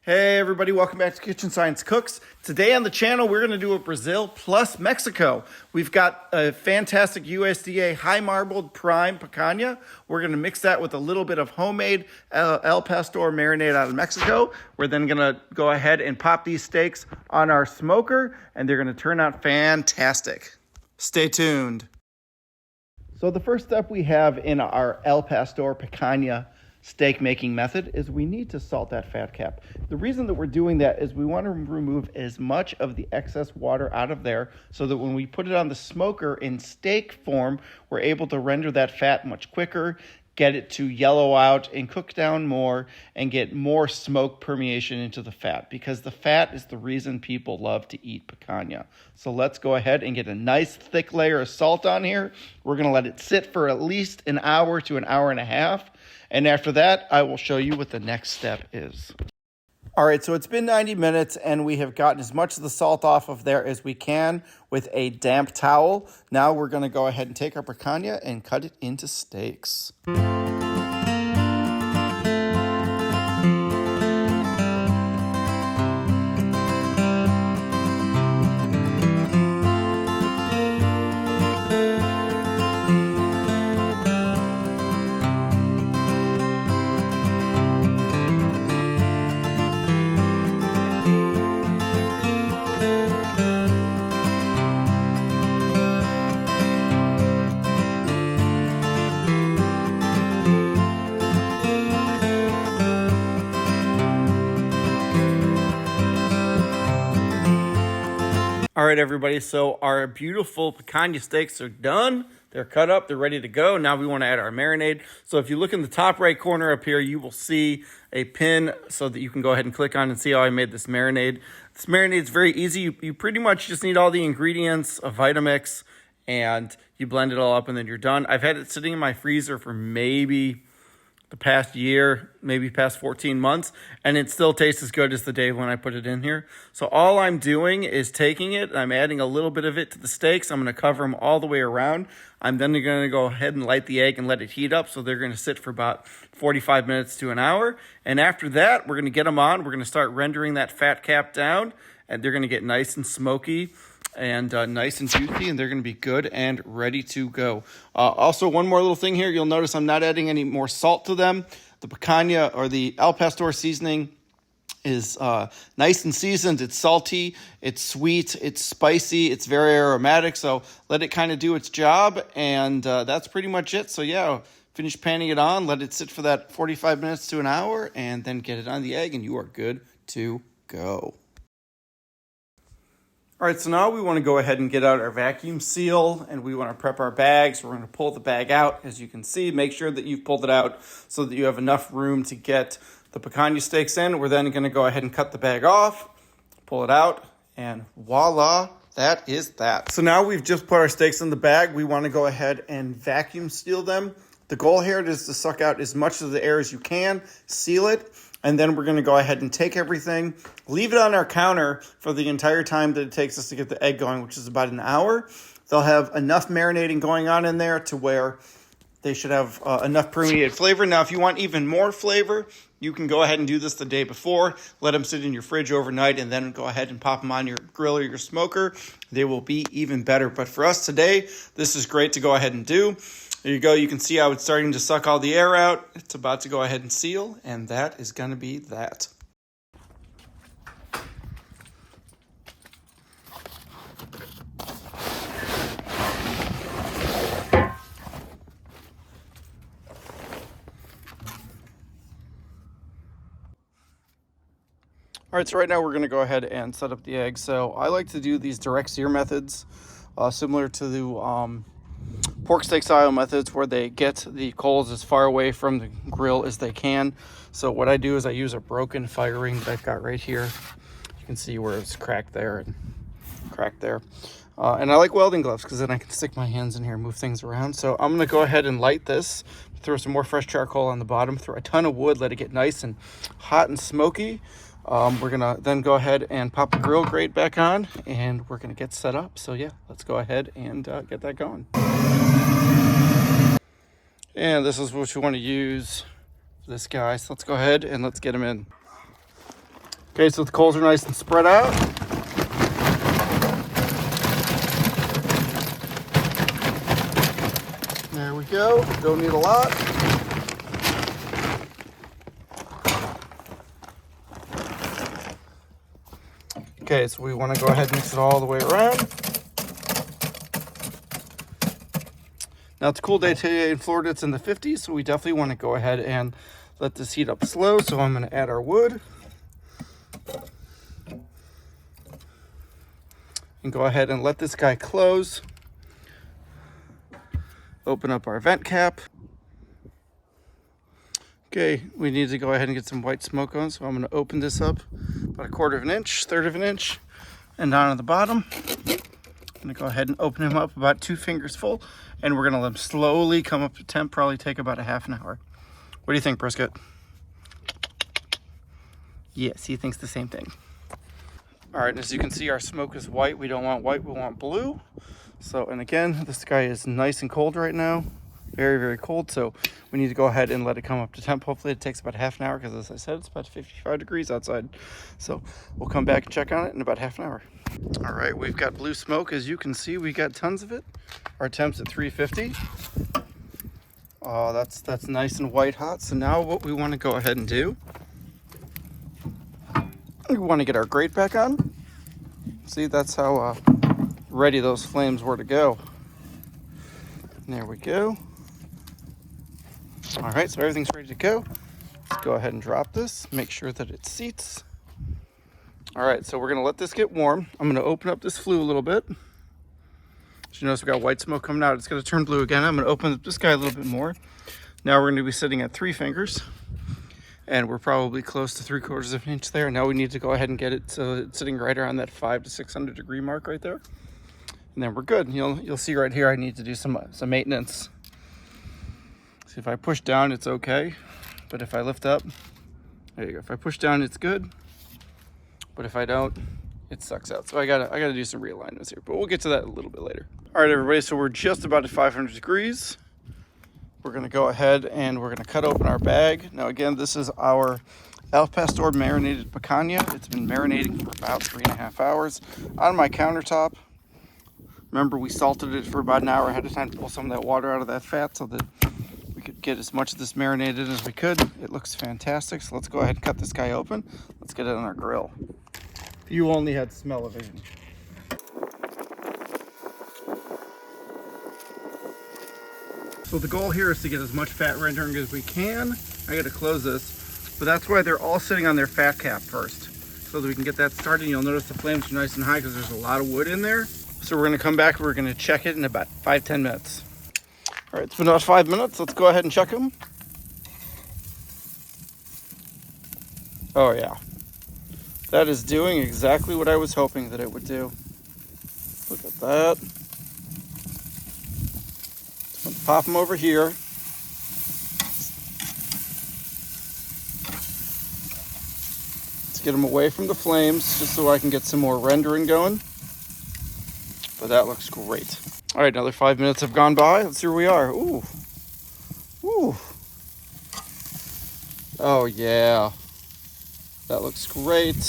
Hey everybody, welcome back to Kitchen Science Cooks. Today on the channel, we're gonna do a Brazil plus Mexico. We've got a fantastic USDA high marbled prime picanha. We're gonna mix that with a little bit of homemade El Pastor marinade out of Mexico. We're then gonna go ahead and pop these steaks on our smoker, and they're gonna turn out fantastic. Stay tuned. So the first step we have in our El Pastor picanha steak making method is we need to salt that fat cap. The reason that we're doing that is we want to remove as much of the excess water out of there so that when we put it on the smoker in steak form, we're able to render that fat much quicker, get it to yellow out and cook down more and get more smoke permeation into the fat, because the fat is the reason people love to eat picanha. So let's go ahead and get a nice thick layer of salt on here. We're going to let it sit for at least an hour to an hour and a half. And after that, I will show you what the next step is. All right, so it's been 90 minutes and we have gotten as much of the salt off of there as we can with a damp towel. Now we're gonna go ahead and take our picanha and cut it into steaks. All right, everybody, so our beautiful picanha steaks are done. They're cut up, they're ready to go. Now we want to add our marinade. So if you look in the top right corner up here, you will see a pin so that you can go ahead and click on and see how I made this marinade. This marinade is very easy. You pretty much just need all the ingredients, a Vitamix, and you blend it all up and then you're done. I've had it sitting in my freezer for maybe the past year, maybe past 14 months, and it still tastes as good as the day when I put it in here. So all I'm doing is taking it, I'm adding a little bit of it to the steaks. I'm gonna cover them all the way around. I'm then gonna go ahead and light the egg and let it heat up. So they're gonna sit for about 45 minutes to an hour. And after that, we're gonna get them on. We're gonna start rendering that fat cap down, and they're gonna get nice and smoky and nice and juicy, and they're going to be good and ready to go. Also, one more little thing here. You'll notice I'm not adding any more salt to them. The picanha or the El Pastor seasoning is nice and seasoned. It's salty, it's sweet, it's spicy, it's very aromatic. So let it kind of do its job, and that's pretty much it. So yeah, finish panning it on, let it sit for that 45 minutes to an hour, and then get it on the egg, and you are good to go. All right, so now we want to go ahead and get out our vacuum seal, and we want to prep our bags. We're going to pull the bag out. As you can see, make sure that you've pulled it out so that you have enough room to get the picanha steaks in. We're then going to go ahead and cut the bag off, pull it out, and voila, that is that. So now we've just put our steaks in the bag. We want to go ahead and vacuum seal them. The goal here is to suck out as much of the air as you can, seal it, and then we're going to go ahead and take everything, leave it on our counter for the entire time that it takes us to get the egg going, which is about an hour. They'll have enough marinating going on in there to where they should have enough permeated flavor. Now, if you want even more flavor, you can go ahead and do this the day before. Let them sit in your fridge overnight and then go ahead and pop them on your grill or your smoker. They will be even better. But for us today, this is great to go ahead and do. There you go. You can see how it's starting to suck all the air out. It's about to go ahead and seal, and that is going to be that. All right, so right now we're going to go ahead and set up the egg. So I like to do these direct sear methods, similar to the pork steak style methods, where they get the coals as far away from the grill as they can. So what I do is I use a broken fire ring that I've got right here. You can see where it's cracked there and cracked there. And I like welding gloves because then I can stick my hands in here and move things around. So I'm going to go ahead and light this, throw some more fresh charcoal on the bottom, throw a ton of wood, let it get nice and hot and smoky. We're gonna then go ahead and pop the grill grate back on, and we're gonna get set up. So yeah, let's go ahead and get that going. And this is what you want to use for this guy. So let's go ahead and let's get him in. Okay, so the coals are nice and spread out. There we go. Don't need a lot. Okay, so we want to go ahead and mix it all the way around. Now it's a cool day today in Florida. It's in the 50s, so we definitely want to go ahead and let this heat up slow. So I'm going to add our wood. And go ahead and let this guy close. Open up our vent cap. Okay, we need to go ahead and get some white smoke on, so I'm going to open this up about 1/4 of an inch, 1/3 of an inch, and down at the bottom. I'm going to go ahead and open him up about 2 fingers full, and we're going to let him slowly come up to temp, probably take about a half an hour. What do you think, Brisket? Yes, he thinks the same thing. All right, and as you can see, our smoke is white. We don't want white, we want blue. So, and again, this guy is nice and cold right now. Very, very cold. So we need to go ahead and let it come up to temp. Hopefully it takes about half an hour because, as I said, it's about 55 degrees outside. So we'll come back and check on it in about half an hour. All right, we've got blue smoke. As you can see, we got tons of it. Our temp's at 350. Oh, that's nice and white hot. So now what we want to go ahead and do, we want to get our grate back on. See, that's how ready those flames were to go. There we go. All right, so everything's ready to go. Let's go ahead and drop this. Make sure that it seats. All right, so we're gonna let this get warm. I'm gonna open up this flue a little bit. As you notice, we got white smoke coming out. It's gonna turn blue again. I'm gonna open up this guy a little bit more. Now we're gonna be sitting at 3 fingers. And we're probably close to 3/4 of an inch there. Now we need to go ahead and get it so it's sitting right around that 500 to 600 degree mark right there. And then we're good. You'll see right here I need to do some maintenance. See, if I push down, it's okay. But if I lift up, there you go. If I push down, it's good. But if I don't, it sucks out. So I gotta do some realignments here. But we'll get to that a little bit later. All right, everybody. So we're just about at 500 degrees. We're gonna go ahead and we're gonna cut open our bag. Now again, this is our Al Pastor Marinated Picana. It's been marinating for about 3.5 hours on my countertop. Remember, we salted it for about an hour ahead of time to pull some of that water out of that fat so that we could get as much of this marinated as we could. It looks fantastic. So let's go ahead and cut this guy open. Let's get it on our grill. You only had smell-o-vision. So the goal here is to get as much fat rendering as we can. I gotta close this, but that's why they're all sitting on their fat cap first, so that we can get that started. You'll notice the flames are nice and high because there's a lot of wood in there. So we're gonna come back, we're gonna check it in about 5-10 minutes. All right, it's been about 5 minutes. Let's go ahead and check them. Oh yeah, that is doing exactly what I was hoping that it would do. Look at that. Pop them over here. Let's get them away from the flames just so I can get some more rendering going. But that looks great. All right, another 5 minutes have gone by. Let's see where we are. Ooh. Ooh. Oh yeah. That looks great.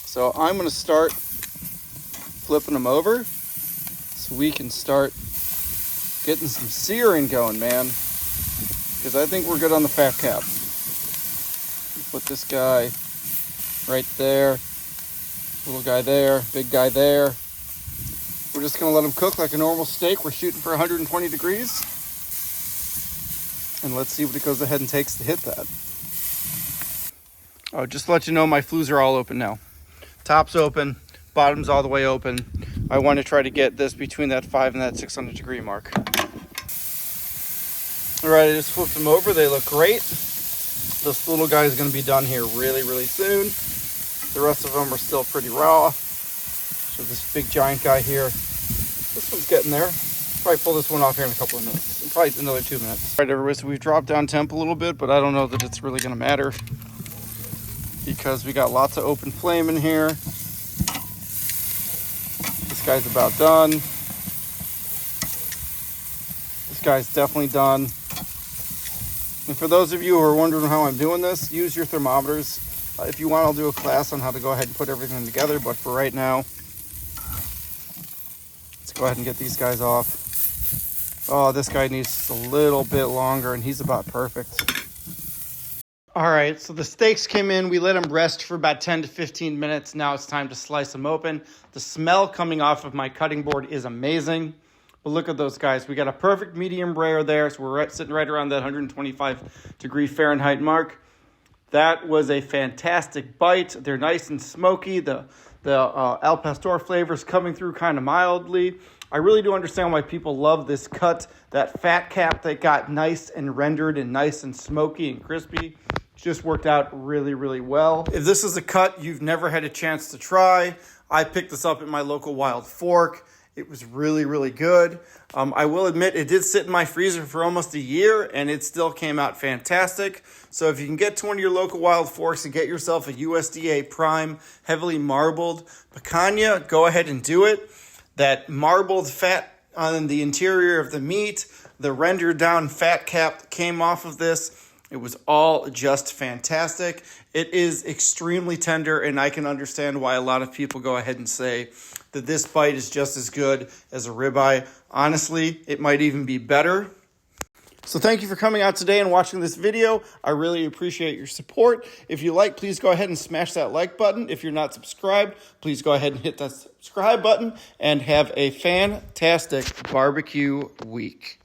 So I'm gonna start flipping them over so we can start getting some searing going, man, because I think we're good on the fat cap. Put this guy right there, little guy there, big guy there. We're just gonna let him cook like a normal steak. We're shooting for 120 degrees, and let's see what it goes ahead and takes to hit that. Oh, just to let you know, my flues are all open now. Top's open, bottom's all the way open. I want to try to get this between that 500 and that 600 degree mark. All right, I just flipped them over. They look great. This little guy is going to be done here really, really soon. The rest of them are still pretty raw. So this big giant guy here, this one's getting there. Probably pull this one off here in a couple of minutes. Probably another 2 minutes. All right, everybody, so we've dropped down temp a little bit, but I don't know that it's really going to matter because we got lots of open flame in here. This guy's about done. This guy's definitely done. And for those of you who are wondering how I'm doing this, use your thermometers. If you want, I'll do a class on how to go ahead and put everything together. But for right now, let's go ahead and get these guys off. Oh, this guy needs a little bit longer, and he's about perfect. All right, so the steaks came in. We let them rest for about 10 to 15 minutes. Now it's time to slice them open. The smell coming off of my cutting board is amazing. But look at those guys. We got a perfect medium rare there, so we're sitting right around that 125 degree Fahrenheit mark. That was a fantastic bite. They're nice and smoky. The Al Pastor flavors coming through kind of mildly. I really do understand why people love this cut. That fat cap that got nice and rendered and nice and smoky and crispy just worked out really, really well. If this is a cut you've never had a chance to try, I picked this up at my local Wild Fork. It was really, really good. I will admit it did sit in my freezer for almost a year, and it still came out fantastic. So if you can get to one of your local Wild Forks and get yourself a USDA Prime heavily marbled picanha, go ahead and do it. That marbled fat on the interior of the meat, the rendered down fat cap that came off of this, it was all just fantastic. It is extremely tender, and I can understand why a lot of people go ahead and say that this bite is just as good as a ribeye. Honestly, it might even be better. So thank you for coming out today and watching this video. I really appreciate your support. If you like, please go ahead and smash that like button. If you're not subscribed, please go ahead and hit that subscribe button, and have a fantastic barbecue week.